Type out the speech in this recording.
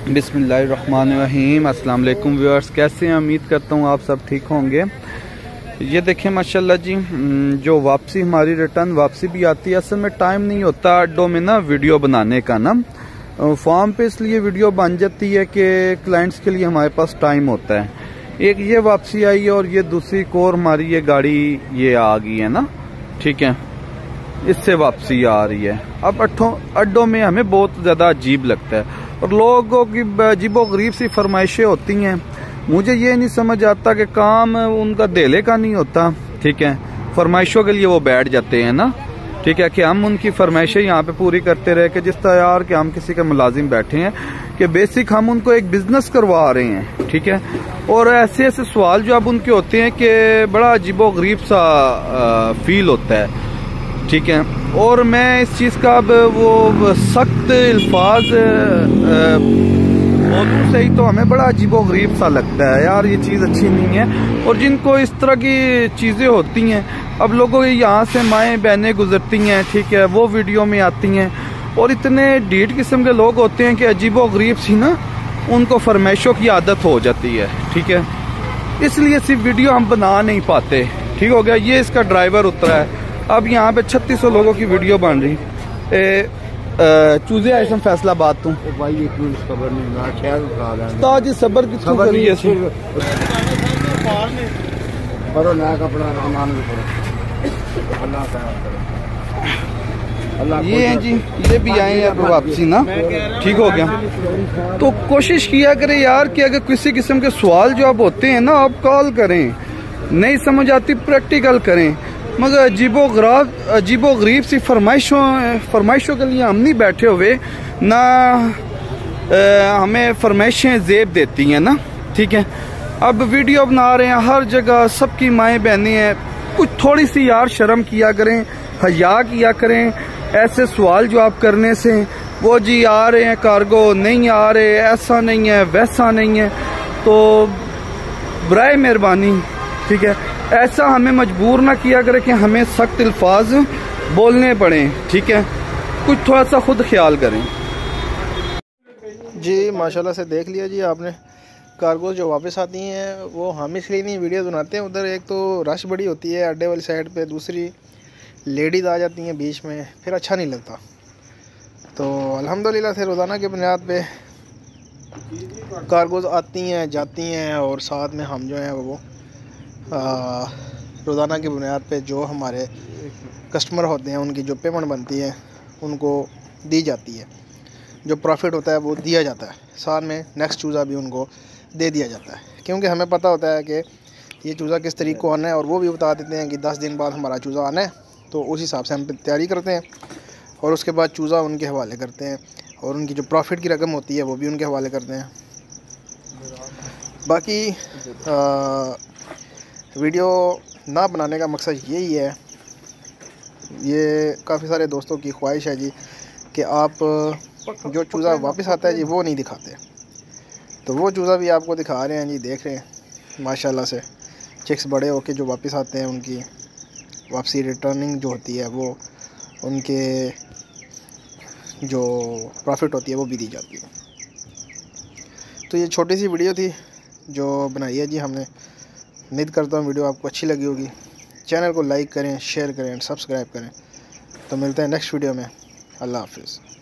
बिस्मिल्लाहिर्रहमानिर्रहीम। अस्सलाम वालेकुम व्यूअर्स, कैसे हैं? उम्मीद करता हूँ आप सब ठीक होंगे। ये देखें माशाल्लाह जी, जो वापसी हमारी रिटर्न वापसी भी आती है। असल में टाइम नहीं होता अड्डों में ना वीडियो बनाने का ना, फार्म पे इसलिए वीडियो बन जाती है कि क्लाइंट्स के लिए हमारे पास टाइम होता है। एक ये वापसी आई है और ये दूसरी कोर हमारी ये गाड़ी ये आ गई है ना, ठीक है, इससे वापसी आ रही है। अब अड्डों में हमें बहुत ज़्यादा अजीब लगता है और लोगों की अजीबो गरीब सी फरमाइशें होती हैं। मुझे ये नहीं समझ आता कि काम उनका देले का नहीं होता, ठीक है, फरमाइशों के लिए वो बैठ जाते हैं ना, ठीक है, कि हम उनकी फरमाइशें यहाँ पे पूरी करते रहे कि जिस तरह यार कि हम किसी के मुलाजिम बैठे हैं कि बेसिक हम उनको एक बिजनेस करवा रहे हैं, ठीक है। और ऐसे ऐसे सवाल जो अब उनके होते हैं कि बड़ा अजीबो गरीब सा फील होता है, ठीक है। और मैं इस चीज़ का अब वो सख्त अल्फाज बोलूँ सही तो हमें बड़ा अजीबो गरीब सा लगता है यार, ये चीज़ अच्छी नहीं है। और जिनको इस तरह की चीज़ें होती हैं, अब लोगों के यहाँ से माएँ बहनें गुजरती हैं, ठीक है, वो वीडियो में आती हैं और इतने ढीठ किस्म के लोग होते हैं कि अजीबो गरीब सी ना उनको फरमाइशों की आदत हो जाती है, ठीक है। इसलिए सिर्फ वीडियो हम बना नहीं पाते, ठीक हो गया। ये इसका ड्राइवर उतरा है, अब यहाँ पे 3600 लोगों की वीडियो बन रही। चूजे आइसम फैसलाबाद तू ताज सबर की ये हैं जी, ये भी आए यार वापसी ना, ठीक हो गया। तो कोशिश किया करें यार कि अगर किसी किस्म के सवाल जो आप होते हैं ना, आप कॉल करें, नहीं समझ आती प्रैक्टिकल करें, मगर अजीबो गरीब सी फरमाइशों के लिए हम नहीं बैठे हुए ना। हमें फरमाइशें जेब देती हैं ना, ठीक है। अब वीडियो बना रहे हैं हर जगह, सबकी माएँ बहनें हैं, कुछ थोड़ी सी यार शर्म किया करें, हया किया करें। ऐसे सवाल जो आप करने से वो जी आ रहे हैं कार्गो, नहीं आ रहे, ऐसा नहीं है वैसा नहीं है, तो बराए मेहरबानी, ठीक है, ऐसा हमें मजबूर ना किया करे कि हमें सख्त अल्फाज बोलने पड़े, ठीक है। कुछ थोड़ा सा खुद ख्याल करें जी। माशाल्लाह से देख लिया जी आपने, कार्गो जो वापस आती हैं वो हम इसलिए नहीं वीडियो बनाते हैं। उधर एक तो रश बड़ी होती है अड्डे वाली साइड पे, दूसरी लेडीज़ आ जाती हैं बीच में, फिर अच्छा नहीं लगता। तो अल्हम्दुलिल्लाह से रोज़ाना की बुनियाद पे कार्गोज आती हैं जाती हैं और साथ में हम जो हैं वो रोज़ाना की बुनियाद पे जो हमारे कस्टमर होते हैं उनकी जो पेमेंट बनती है उनको दी जाती है, जो प्रॉफिट होता है वो दिया जाता है, साथ में नेक्स्ट चूज़ा भी उनको दे दिया जाता है। क्योंकि हमें पता होता है कि ये चूज़ा किस तरीके को आना है और वो भी बता देते हैं कि 10 दिन बाद हमारा चूज़ा आना है, तो उस हिसाब से हम तैयारी करते हैं और उसके बाद चूज़ा उनके हवाले करते हैं और उनकी जो प्रॉफिट की रकम होती है वो भी उनके हवाले करते हैं। बाकी वीडियो ना बनाने का मकसद यही है, ये काफ़ी सारे दोस्तों की ख्वाहिश है जी कि आप जो चूज़ा वापस आता है जी वो नहीं दिखाते, तो वो चूज़ा भी आपको दिखा रहे हैं जी। देख रहे हैं माशाल्लाह से चिक्स बड़े होके जो वापस आते हैं, उनकी वापसी रिटर्निंग जो होती है वो उनके जो प्रॉफिट होती है वो भी दी जाती है। तो ये छोटी सी वीडियो थी जो बनाई है जी हमने। उम्मीद करता हूँ वीडियो आपको अच्छी लगी होगी। चैनल को लाइक करें, शेयर करें, सब्सक्राइब करें। तो मिलते हैं नेक्स्ट वीडियो में। अल्लाह हाफिज़।